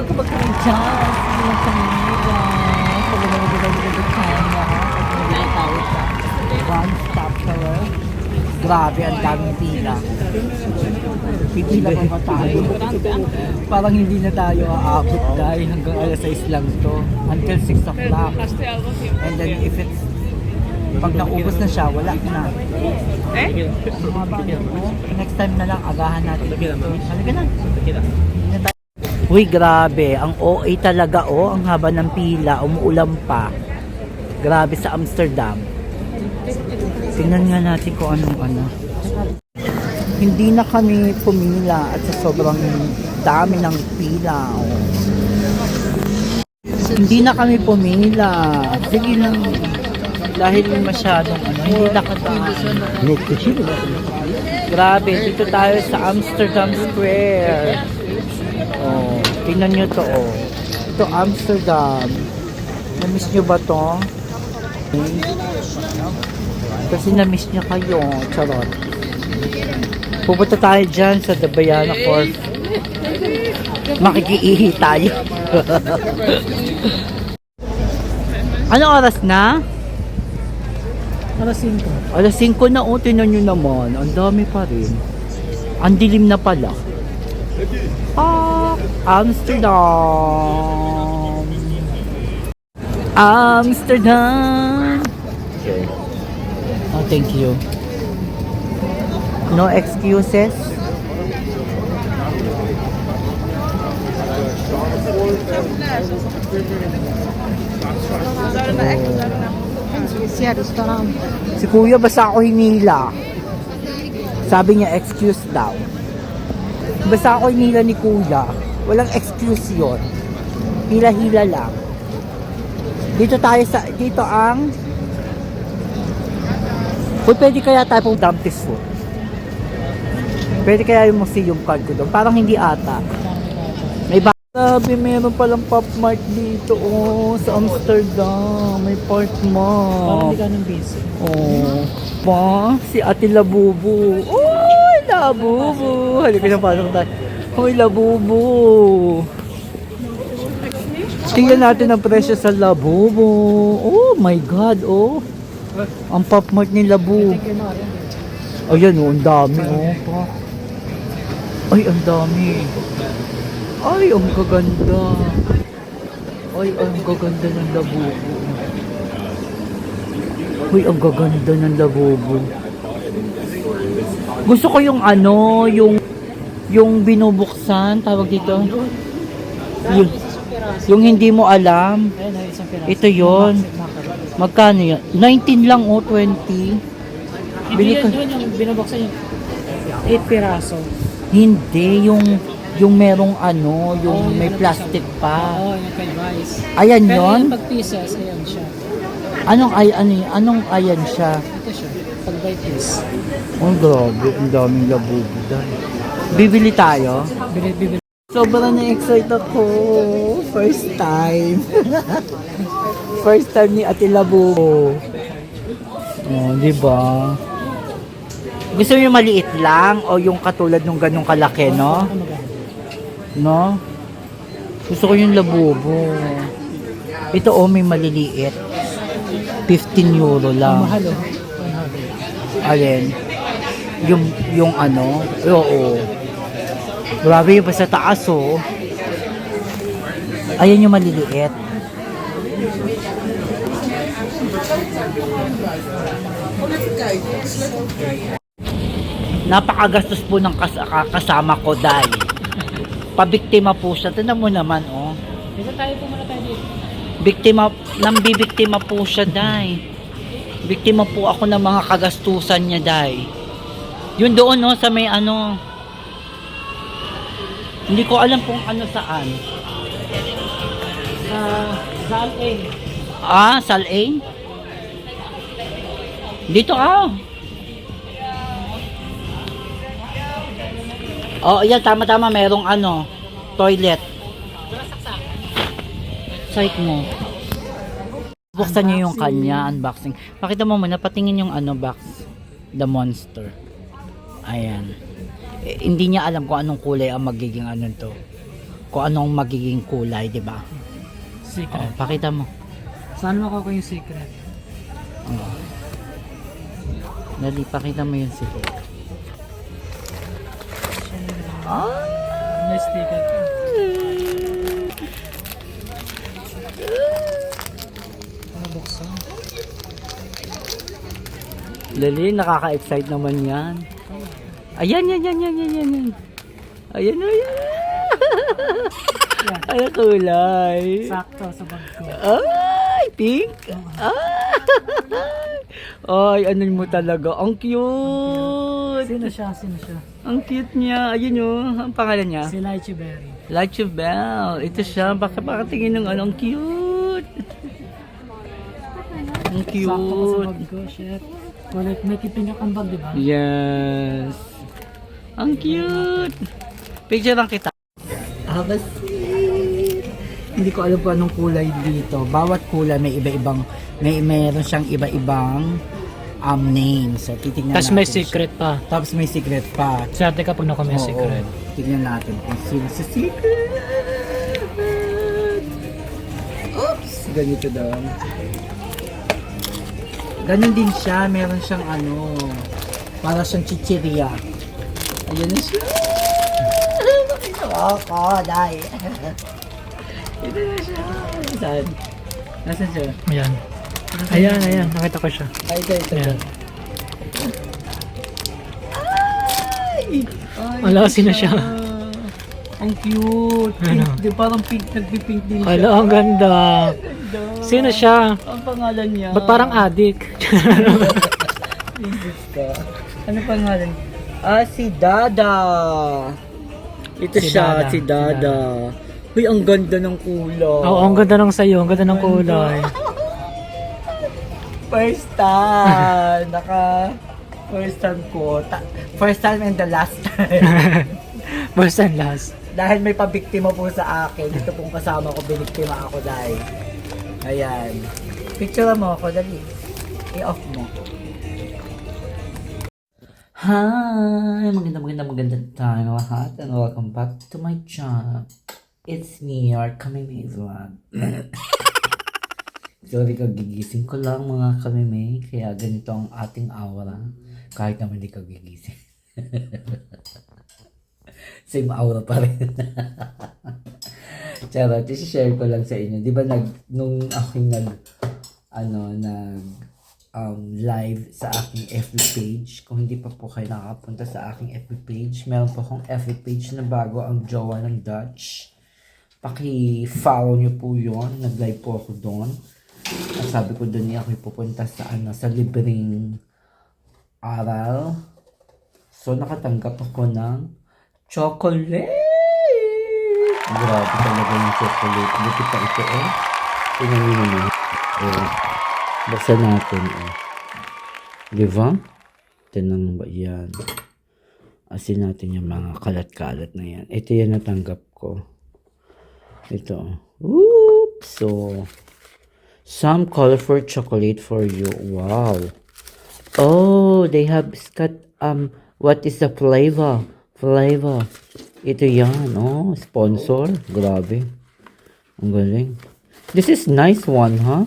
kapag kami dyan, sige lang kami nila. Sabi na magiging kanya. Pag tayo sa one-stop shop. Grabe, ang daming pila. Pipila pa ba tayo? Parang hindi na tayo aabot dahil hanggang alas 6 lang to. Until 6 o'clock. And then if it's pag naubos na siya, wala na. Next time na lang, agahan natin. Halika na. Uy, grabe. Ang OA talaga, oh. Ang haba ng pila. Umuulan pa. Grabe sa Amsterdam. Tingnan nga natin kung anong ano. Hindi na kami pumila at sa sobrang dami ng pila. Oh. Hindi na kami pumila. Sige lang. Dahil masyadong ano, hindi nakadaan. Grabe, dito tayo sa Amsterdam Square. Oh, tingnan nyo to, oh. Ito Amsterdam. Na-miss nyo ba to? Kasi na-miss nyo kayo. Charot. Pupunta tayo dyan sa Dabayana Court. Makikiihi tayo. Anong oras na? Alas 5. Alas 5 na, oh, tinan nyo naman. Ang dami pa rin. Ang dilim na pala. Ah, Amsterdam. Amsterdam. Okay. Oh, thank you. No excuses. Si Kuya basta ako hinila. Sabi niya excuse daw. Basta ako hinila ni Kuya. Walang excuse yun. Hila-hila lang. Dito tayo sa, dito ang pwede kaya tayo pong Dumpty's food. Pwede kaya yung museum card ko doon. Parang hindi ata. May grabe, meron palang Pop Mart dito, oh, sa Amsterdam. May Park Mart. Parang hindi ka ng busy. Oh. Pa, si Ate Labubu. Oh, Labubu. Halika na pasok tayo. Hoy, Labubu. Tingnan natin ang presyo sa Labubu. Oh my God, oh. Ang Pop Mart ni Labubu. Ayan, oh, ang dami, oh. Ay, ang dami. Ay, ang gaganda. Ay, ang gaganda ng Labubu. Uy, ang gaganda ng Labubu. Gusto ko yung ano, yung binubuksan, tawag dito. Yung hindi mo alam. Ito yon. Magkano yan? 19 lang, oh, 20. Bili ka. Yung binubuksan yung 8 piraso. Hindi, yung merong ano, yung may plastic pa. Oo, yung kay Vice. Ayan Pero yon? yung pag pieces, ayan siya. Anong ayan siya? Ito siya, pag by piece. Oh, grabe, ang daming Labubu dahil. Bibili tayo? Bili. Sobrang na-excite ako. First time. First time ni Ate Labubu. Oh, di ba? Gusto mo yung maliit lang o yung katulad ng ganong kalaki, no? No? Gusto ko yung Labubu. Ito, oh, may maliliit. 15 euro lang. Mahal, oh. Alin? Yung ano? Oo. Grabe yung pa sa taas, oh. Ayan yung maliliit. Napakagastos po ng kasama ko, Day. Pabiktima po siya. Tignan mo naman, oh. Dito tayo pumunta tayo dito. Nambibiktima po siya, Day. Biktima po ako ng mga kagastusan niya, Day. Yun doon, no, sa may ano. Hindi ko alam kung ano saan. Saleng. Ah, Saleng? Dito, ah. Oh, yan, tama-tama, merong ano, toilet. Site mo. Buksan niyo yung kanya, unboxing. Pakita mo muna, patingin yung ano box. The Monster. Ayan. Hindi niya alam kung anong kulay ang magiging ano to. kung anong magiging kulay, di ba? Secret. Pakita mo. Saan mo ako yung secret? Dali, pakita mo yung secret. May sticker ka. Ano buksan? Dali, nakaka-excite naman yan. Ayan. Ayan. Ano kulay? Sakto sa bag ko. Ay, pink. Ay, ano mo talaga. Ang cute. Sino siya? Ang cute niya. Ayun yun. Ang pangalan niya? Si Lychee Berry. Lychee Bell. Ito siya. Baka tingin ng ano. Ang cute. Ang Sakto ko sa cute. bag ko. Shit. Kulit, may kipinyak ang bag, di ba? Yes. Ang cute. Picture lang kita. Sweet. Hindi ko alam kung anong kulay dito. Bawat kulay may iba-ibang, meron siyang iba-ibang name. So, titignan Tapos natin. may secret pa. Tapos may secret pa. Swerte kapag naku may Oo, secret. tignan natin kung sino sa secret. Oops! Ganito daw. Ganon din siya. Meron siyang para siyang chichirya. Ayan na siya. Nakita mo ako, dahil. Ito na siya. Saan? Nasaan siya? Ayan. Nakita ko siya. Ay, ito. Ayan. Ay! Ala, sino siya? Ang cute. Pink, Ano? di, parang pink, nagpipink din siya. Ala, ang ganda. Ganda. Sino siya? Ang pangalan niya. Ba't parang addict? Jesus ka. Ano pangalan? Si Dada. Ito Si siya, Dada. si Dada. Uy, ang ganda ng kulay. Oo, ang ganda ng sayo. Ang ganda ng kulay. First time. First time ko. First time and the last time. First and last. Dahil may pabiktima po sa akin. Dito pong kasama ko, biniktima ako dahil. Ayan. Picture mo ako, dali. I-off mo. Hi! Maganda tayo lahat and welcome back to my channel. It's me, your Kamimay Vlog. Sorry, kagigising ko lang mga Kamimay, kaya ganito ang ating aura. Kahit naman hindi kagigising. Same aura pa rin. Charot, isi-share ko lang sa inyo. Di ba nung aking live sa aking FB page. Kung hindi pa po kayo nakapunta sa aking FB page, meron po akong FB page na bago, ang Jowa ng Dutch. Paki-follow nyo po yon. Nag-live po ako doon. At sabi ko doon ako pupunta sa libreng aral. So, nakatanggap ako ng chocolate. Grabe talaga yung chocolate. Buti pa ito Tingnan nyo naman. Buksan natin. Di ba? Tinang ba yan? Asin natin yung mga kalat-kalat na yan. Ito yan natanggap ko. Ito. Oops! So, some colorful chocolate for you. Wow. Oh, they have got, what is the flavor? Ito yan. Oh, sponsor. Grabe. Ang galing. This is nice one, huh?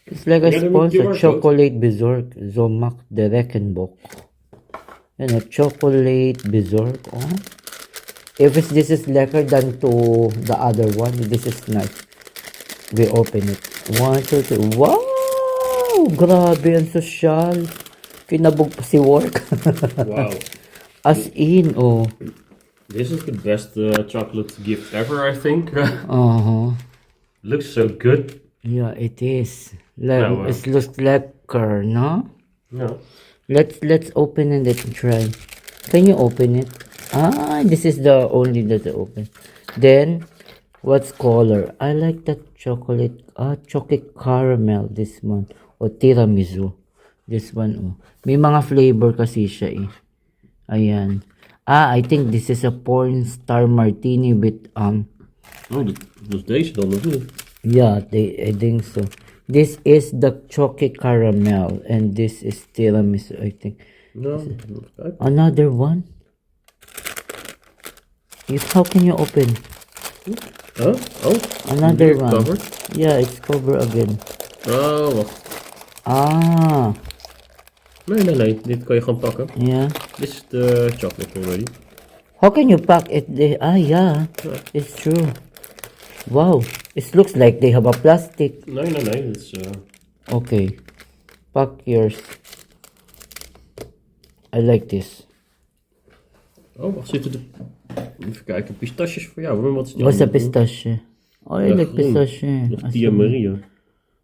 It's like a sponsor. Chocolate Berserk. Zomak de Reckenbock. And a chocolate Berserk. Oh. If this is lekker than to the other one, this is nice. We open it. 1, 2, 3. Wow! Grabe, ang social. Kinabog pa si work. Wow. As in, oh. This is the best chocolate gift ever, I think. Uh-huh. Looks so good. Yeah, it is. Well. It looks lekker, no? No. Let's open it and try. Can you open it? This is the only that I open. Then, what's color? I like that chocolate. Chocolate caramel. This one. O tiramisu. This one. Oh. May mga flavor kasi siya eh. Ayan. I think this is a porn star martini with Oh, dus deze dan of niet? yeah, I think so. This is the chocolate caramel and this is tiramisu, I think. No. Another one. How can you open? Oh? Oh? Another Weer one. covered? Yeah, it's cover again. Oh, wacht. Ah, Nee. Dit kan je gewoon pakken. yeah. This is the chocolate already. How can you pack it? Yeah, it's true. Wow, it looks like they have a plastic. Nee. It's, Okay, pack yours. I like this. Oh, wacht, zitten er... Even kijken, pistaches voor jou. Wat is die What's a andere? pistachio? Oh, I Ja, like groen. pistachio. Of Tia Maria.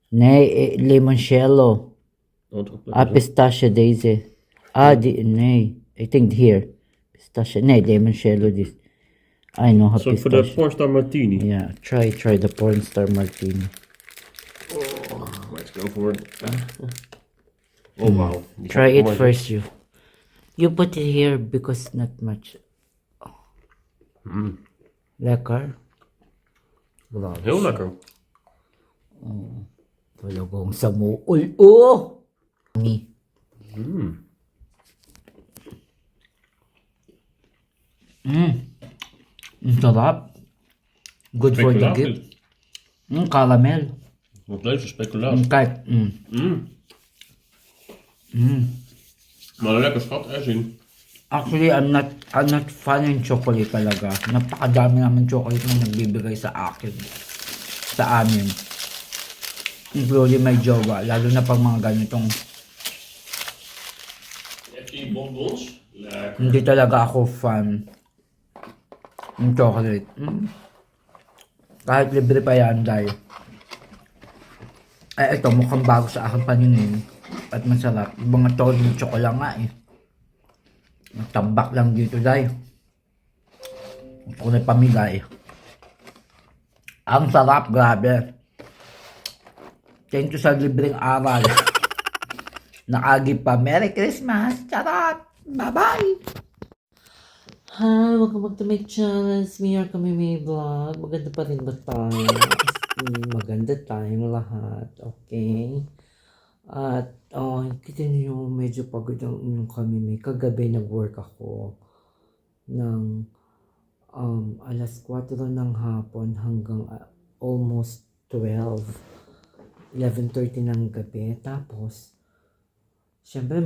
Nee, limoncello. Pistachio deze. Nee. I think here. Pistachio. Nee, limoncello this. I know how So voor de pistachio. Pornstar Martini. Yeah, try the Pornstar Martini. Let's go for it. Oh, wow. Die Try gaat it mooi. first, you. You put it here because not much. Lekker. Grabe. Heel lekker. Talagang samuol. Oh! Ni. Ang sarap. Good for the gift. Caramel. Wat leuk, speculaas. Kijk. Maar lekker schat, zien. Actually, I'm not fan ng chocolate talaga. Napakadami naman chocolate na nagbibigay sa akin. Sa amin. Including my jowa. Lalo na pag mga ganitong Die bonbons? Lekker. hindi talaga ako fan ng chocolate. Kahit libre pa yan dahil. Ito mukhang bago sa akin paningin. At masarap. Yung mga tono chocolate nga eh. Tambak lang dito dahil. Gusto ko na pamigay. Ang sarap, grabe. Thank you sa libreng aral. Nakagi pa. Merry Christmas! Charot! Bye-bye! Hi, welcome back to my channel. It's me, your Kami Vlog. Maganda pa rin ba tayo? Maganda tayong lahat. Okay? At, kita niyo medyo pagod ang inyong Kami. Kagabi nag-work ako ng alas 4 ng hapon hanggang almost 12. 11:30 ng gabi. Tapos, syempre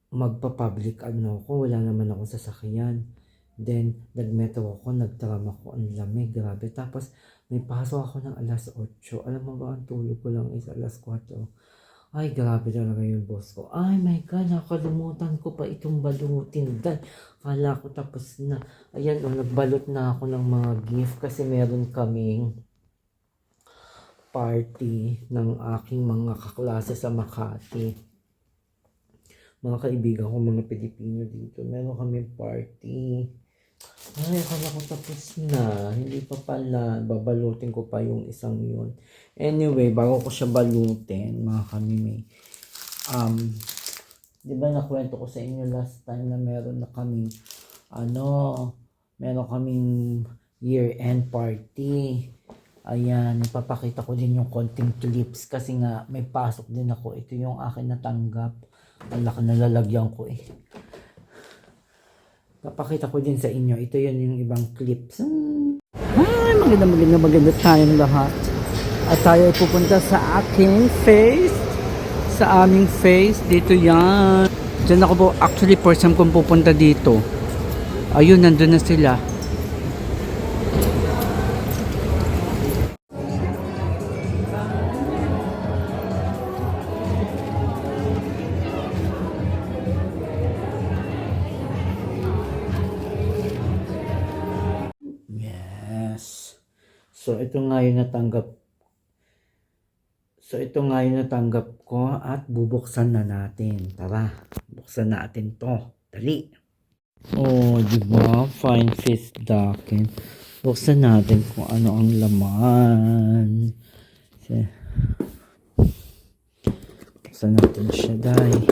magpa-public ako. Wala naman akong sasakyan. Then, nag-metro ako, nag-tram ako, ang lamig, grabe. Tapos, may pasok ako ng alas 8. Alam mo ba, ang tulog ko lang is alas 4. Ay, grabe talaga yung boss ko. Ay, my God, nakalimutan ko pa itong balutin. Kala ko tapos na. Ayan, nagbalot na ako ng mga gift kasi meron kaming party ng aking mga kaklase sa Makati. Mga kaibigan ko, mga Pilipino dito. Meron kami party. Ay, akala ko tapos na. Hindi pa pala. Babalutin ko pa yung isang yun. Anyway, bago ko siya balutin, mga Kami, di ba nakwento ko sa inyo last time na meron na kaming, meron kaming year-end party. Ayan, ipapakita ko din yung konting clips kasi nga may pasok din ako. Ito yung akin natanggap. Ang laki na lalagyan ko eh. Papakita ko din sa inyo. Ito yun yung ibang clips. Ay, maganda tayong lahat. At tayo ay pupunta sa aking face. Sa aming face. Dito yan. Diyan ako po. Actually, first time kong pupunta dito. Ayun, nandun na sila. So, ito nga yung natanggap ko at bubuksan na natin. Tara, buksan natin to. Dali. Oh, diba? Fine face docken. Buksan natin kung ano ang laman. Buksan natin siya, dahil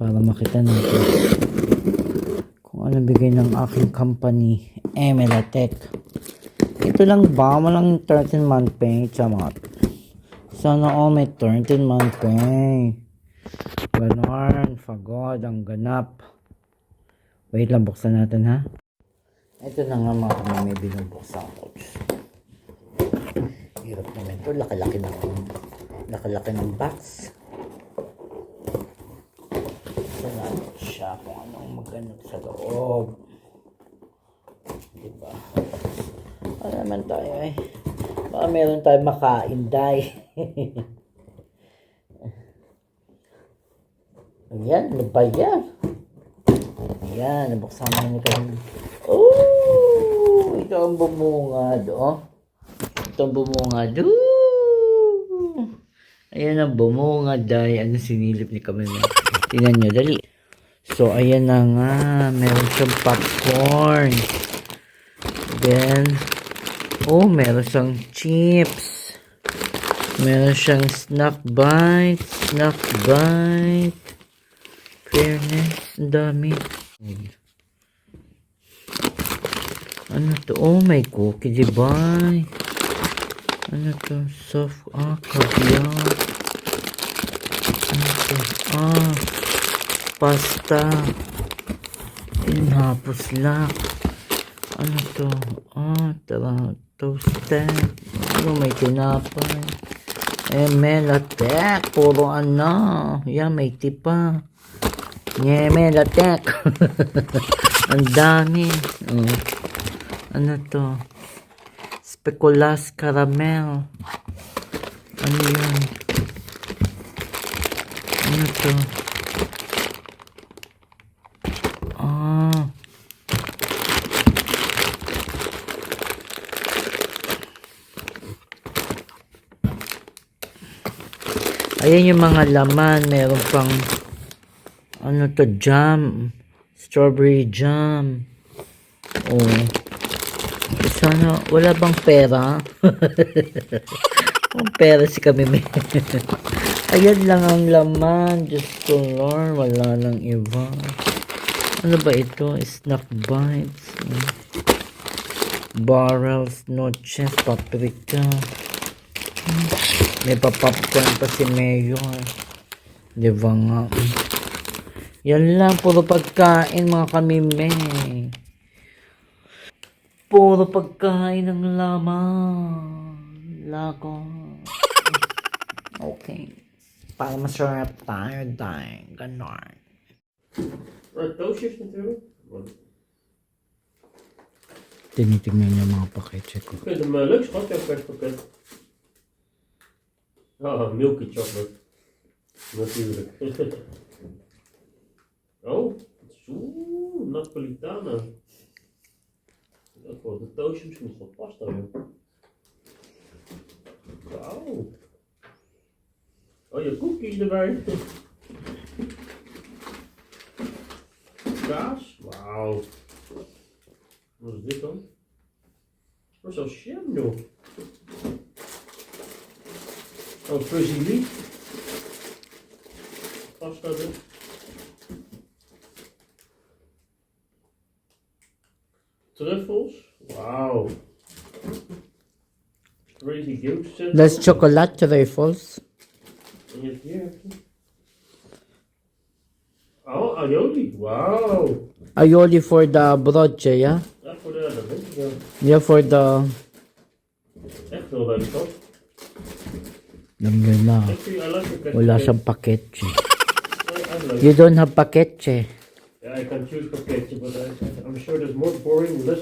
para makita natin kung ano bigay ng aking company, Emelatech. Ito lang ba? Walang 13-month pay. Chamot. Sana may 13-month pay. Ganon. Fagod. Ang ganap. Wait lang. Buksan natin ha. Ito na nga mga kami may binubuksan ko. Hirap naman ito. Laki-laki ng box. Ito na siya kung anong maghanap sa loob. Diba? Ano naman tayo eh. Baka meron tayo makain dahil. Ayan, ano ba yan? Ayan, nabuksan mo na kami. Oh, ito ang bumungad, oh. Ito ang bumungad. Ooh. Ayan ang bumungad dahil ano sinilip ni kami. Tingnan nyo, dali. So, ayan na nga. Meron siyang popcorn. Then, oh, meron siyang chips. Meron siyang snack bite. Snack bite. Fairness, ang dami. Ano to? Oh, may cookie, diba? Ano to? Soft, caviar. Ano to? Pasta. Hapos lang. Ano to? Toasted. Ano, may tinapay. Melatek. Puro ano. Yan, may tipa. Melatek. Ang dami. Oh. Ano to? Speculas caramel. Ano yan? Ano to? Ayan yung mga laman. Meron pang ano to, jam. Strawberry jam. Oh. Sana, wala bang pera? Ang pera si kami may. Ayan lang ang laman. Just to learn. Wala lang iba. Ano ba ito? Snack bites. Barrels, noches, paprika. May papopcorn pa si Mayor. Diba nga? Yan lang. Puro pagkain mga kamime. Puro pagkain ng laman. Lago. Okay. Para masarap tayo dahil. Ganon. Toastjes natuurlijk. Tinitignan niya mga paketje ko. Ik vind hem leuk schat, jouw perspakket. Milky chocolate. Natuurlijk. Oh, Napolitana. Dat voor de toastje misschien is dat pasta, joh. Wauw. Oh, je cookie erbij. Kaas? Wauw. Wat is dit dan? Wat is dat jam, joh? Oh, fuzzy leaf. Pasta dit. Truffels? Wauw. Crazy goose. That's chocolate truffles. En je hebt hier. Oh, aioli. Wauw. Aioli for the broche, yeah? Ja, voor de dat weet ik wel. Yeah, for the... Echt veel leuk, toch? Alam nyo na. I like the ketchup. Wala siyang paketje. I like You don't have paketje. Yeah, I can choose pakketje, but I'm sure there's more boring, less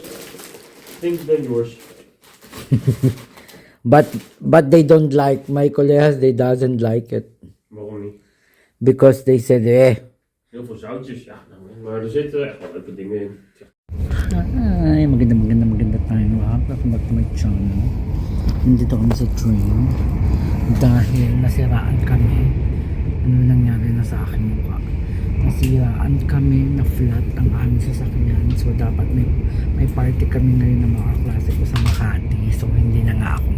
things than yours. But they don't like, my colleagues, they doesn't like it. Waarom niet? Because they said, Heel veel zoutjes, ja. Maar er zitten echt wel leuke dingen in. Ay, maganda tayo. Welcome back to my channel. Nandito kami sa train. Dahil nasiraan kami. Ano nangyari na sa aking mukha? Nasiraan kami na flat ang aming sasakyan. So dapat may party kami ngayon ng mga klase ko sa Makati. So hindi na nga ako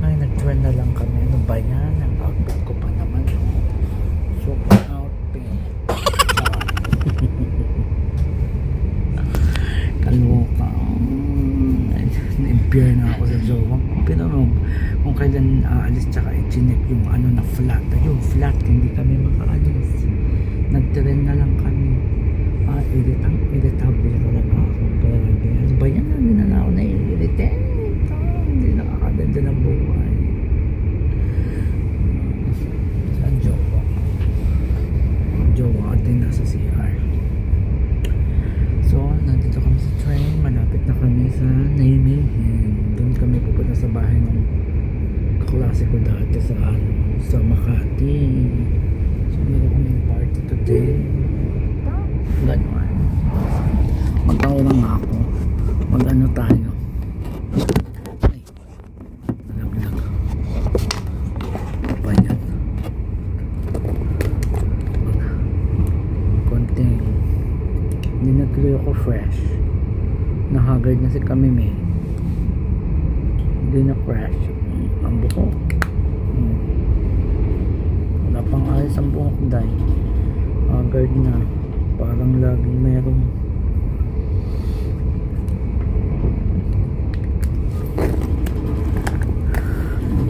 ay, nag-trend na lang kami. Ano ba yan? Ang outfit ko pa naman. Super outfit. Kaloka. Na-impure na ako sa jowa. Pero kung kailan aalis tsaka i-chinek yung ano na flat. Yung flat, hindi kami makaalis. Nag-trend na lang kami. Irritable talaga ako. Pero ba yan? Hindi na ako naiirite. Hindi nakakaganda ng buhay. Saan jowa? Jowa at din nasa CR. So, nandito kami sa train. Malapit na kami sa Nijmegen. Doon kami pupunta sa bahay ng kaklase ko dati sa Makati. So, meron kami party today. Ganon. Magkaroon nga ako. Mag-ano tayo. Ay. Malaglag. Pa yan. Konting. Hindi na tuloy ako fresh. Nahagard na si Kamime. Hindi na fresh. Ang buhok. Wala pang ayos ang buhok dahil. Haggard na. Parang laging merong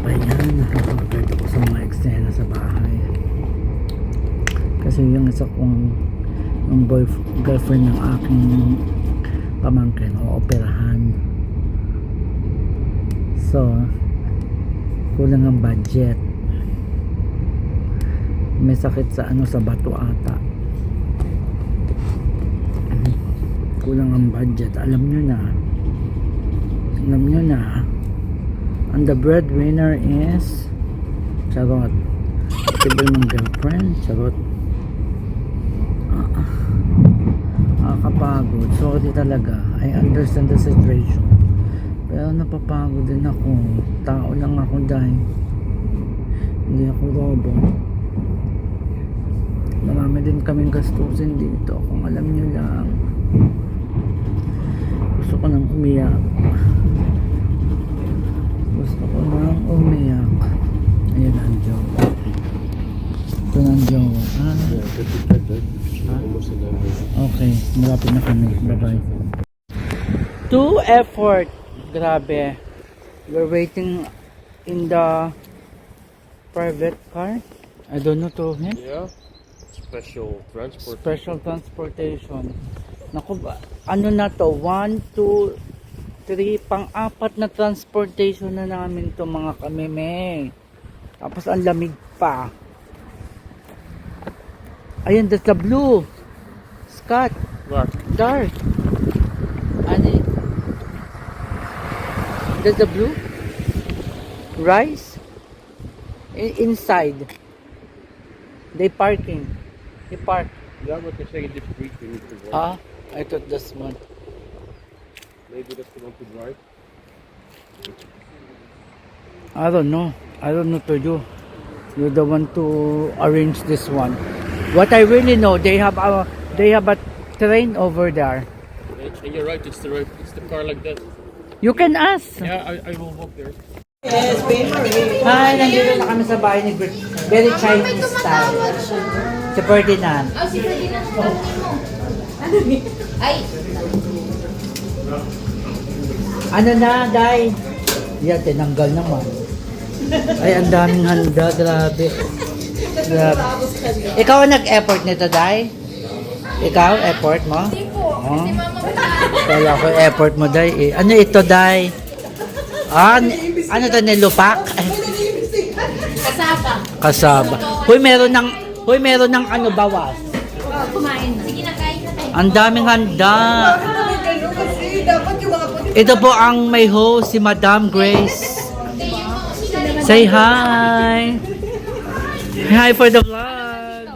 ba yan? Nakakapagod ako sa mga eksena sa bahay. Kasi yung isa kong yung girlfriend ng aking pamangkin o operahan. So, kulang ang budget. May sakit sa sa bato ata. Kulang ang budget. Alam nyo na. And the breadwinner is charot. Ito ba yung girlfriend? Charot. Nakakapagod. Sorry talaga. I understand the situation. Pero napapagod din ako. Tao lang ako dahil hindi ako robot. Marami din kaming gastusin dito. Kung alam nyo lang. Gusto ko nang umiyak. Ayan ang jowa. Ito na ang jowa. Okay, malapit na kami. Bye bye. To effort. Grabe. We're waiting in the private car. I don't know to him. Yeah. Special transport. Special transportation. Naku ba? Ano na to? 1, 2, 3, pang-apat na transportation na namin to mga kameme. Tapos ang lamig pa. Ayan, that's the blue. Scott. What? Dark. Ano? That's the blue? Rice? Inside. They parking. They park. Yeah, but they're saying this week we need to drive. I thought this one. Maybe that's the one to drive. I don't know to you. You're the one to arrange this one. What I really know, they have a train over there. And you're right, it's the car like that. You can ask. Yeah, I will walk there. Hi, nandito na kami sa bahay ni Bert. Very Chinese style. Si Ferdinand. Oh, si Ferdinand. Ay. Ano na, Day? Yan, tinanggal naman. Ay, ang daming handa. Grabe. Grabe. Ikaw ang nag-effort nito, Day? Ikaw, effort mo? Hindi po. Oh. Si Mama Bata. Kala ko effort mo, Day. Ano ito, Day? Ano to, nilupak? Kasaba. Kasaba. Hoy, meron ng ano, bawas. Kumain na. Sige na, kain na tayo. Ang daming handa. Ito po ang may host, si Madam Grace. Say hi. Hi for the vlog.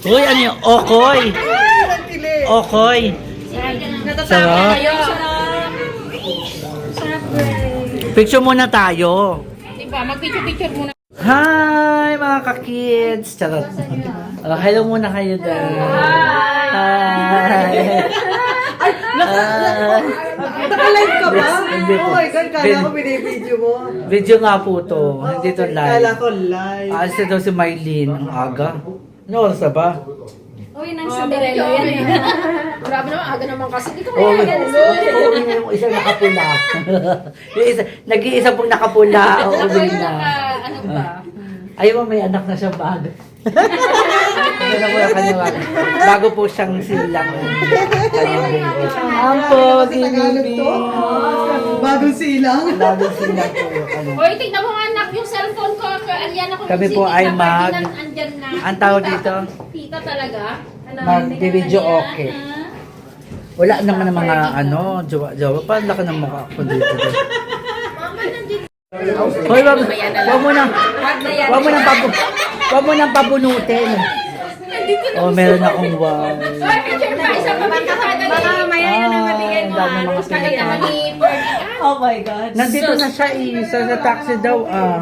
Uy, ano yung okoy? Okoy. Sarap. Picture muna tayo. Diba, mag-picture muna. Hi mga ka-kids. Charot. Hello muna kayo dahil. Hi. Naka-live ka ba? Hindi po. Oh my God, kala ko binibideo mo. Video nga po to. Hindi to live. Kala ko live. Alis na daw si Mylene. Ang aga. Ano oras na ba? Uy, nang Cinderella yan eh. Grabe naman, aga naman kasi. Di ko Oh, kaya yung isa nakapula. Yung isa, nag-iisa pong nakapula. Oo, na. Ano ba? Ayaw mo, may anak na siya bag. Ito na po yung kanyang bago po siyang silang kanyang baby. Ampo, Tagalog to. Bagong silang. Bagong silang po yung kanyang. Hoy, tignan mo nga anak yung cellphone ko. Alian ako. Kami po ay Andyan na. ang tawag dito, Tita talaga. mag-video okay. Wala naman ng mga jowa. Paano ka ng mukha ko dito? Hoy, wag mo nang pabunutin. Oh, meron akong wow. Hoy, picture pa. Isa pa bang kasada ni? Baka mamaya yun ang mabigay mo. dami mga Kagad naman pinita. ni Ferdy. Oh my God. Nandito na siya sa taxi daw. Ha?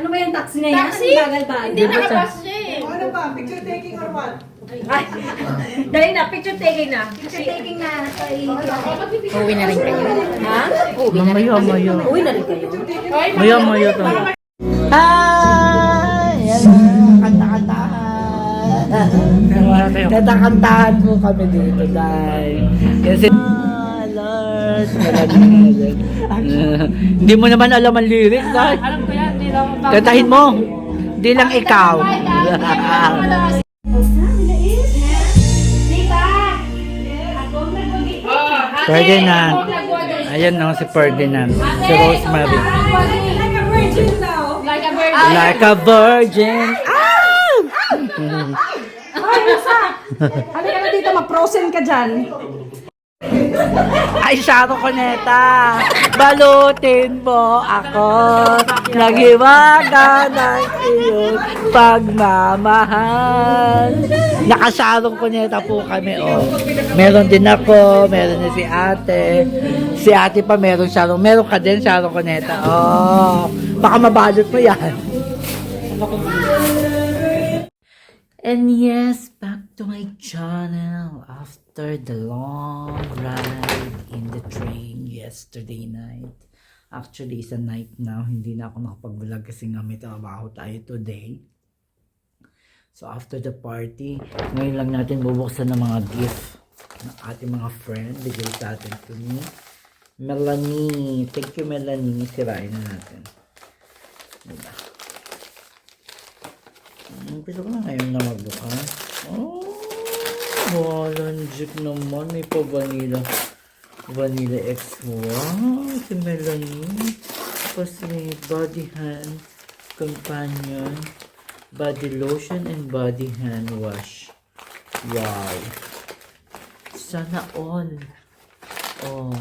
Ano ba yung taxi na yan? Taxi? Bagal ba? Hindi nakabas siya eh. Ano ba? Picture taking or what? Dali na, picture taking na. Picture taking na. Uwi na rin kayo. Ha? Uwi na rin. Maya. Uwi na rin kayo. Hoy, Maya to. Hi! Yan na, kanta-kantahan. Kanta-kantahan mo kami dito dahil. Yan si Lord. Hindi mo naman alam ang lyrics dahil. alam ko yan. Hindi lang ako. Kantahin mo. Hindi lang ikaw. Ferdinand. Ayan no, si Ferdinand. Si Rosemary. Like a virgin daw. Like a bird. Like a virgin. Halika na dito, ma-frozen ka dyan. Ay, Sharo Coneta, balutin mo ako. Naghiwaga ng iyong pagmamahal. Nakasarong Coneta po kami, oh. Meron din ako, meron din si ate. Si ate pa meron Sharo. Meron ka din, Sharo Coneta. Oh, baka mabalot mo yan. And yes, back to my channel after the long ride in the train yesterday night. Actually, it's a night now. Hindi na ako nakapag-vlog kasi nga may trabaho tayo today. So after the party, ngayon lang natin bubuksan ng mga gift ng ating mga friend. Bigay sa atin to me. Melanie. Thank you, Melanie. Sirain na natin. Diba? Gusto ko na ngayon na magbukas. Oh, walanjik naman. May pa vanilla. Vanilla X. Wow, si Melanie. Tapos may body hand companion, body lotion, and body hand wash. Wow. Sana all. Oh,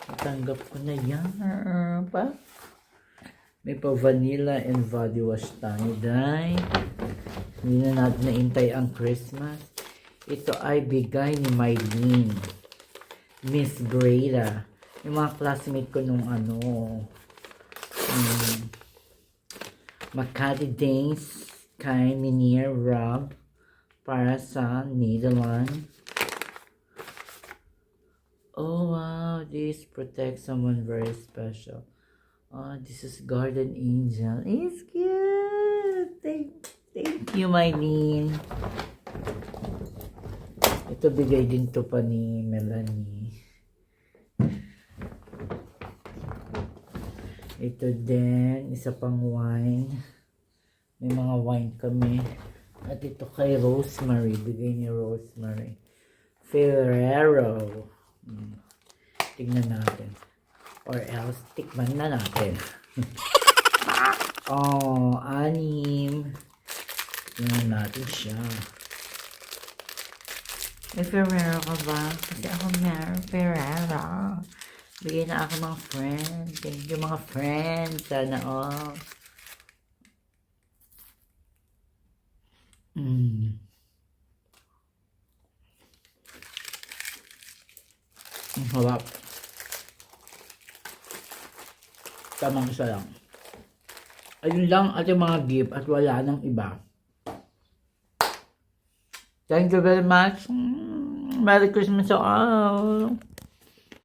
natanggap ko na yan. Pa? May pa vanilla and body wash tayo, dahil hindi na natin naintay ang Christmas. Ito ay bigay ni Mylene, Miss Breda, yung mga classmate ko nung Makati Days kay Minier Rob para sa Netherlands. Oh wow, this protects someone very special. Oh, this is Garden Angel. It's cute. Thank you, Mylene. Ito bigay din to pa ni Melanie. Ito din, isa pang wine. May mga wine kami. At ito kay Rosemary. Bigay ni Rosemary. Ferrero. Tignan natin. Or else, tikman na natin. Oh, 6. Tignan natin siya. May Ferrero ka ba? Kasi ako meron Ferrero. Bigay na ako mga friend. Thank you mga friend. Sana all. Ang harap. Tamang isa lang. Ayun lang ating mga gift at wala nang iba. Thank you very much. Merry Christmas to all.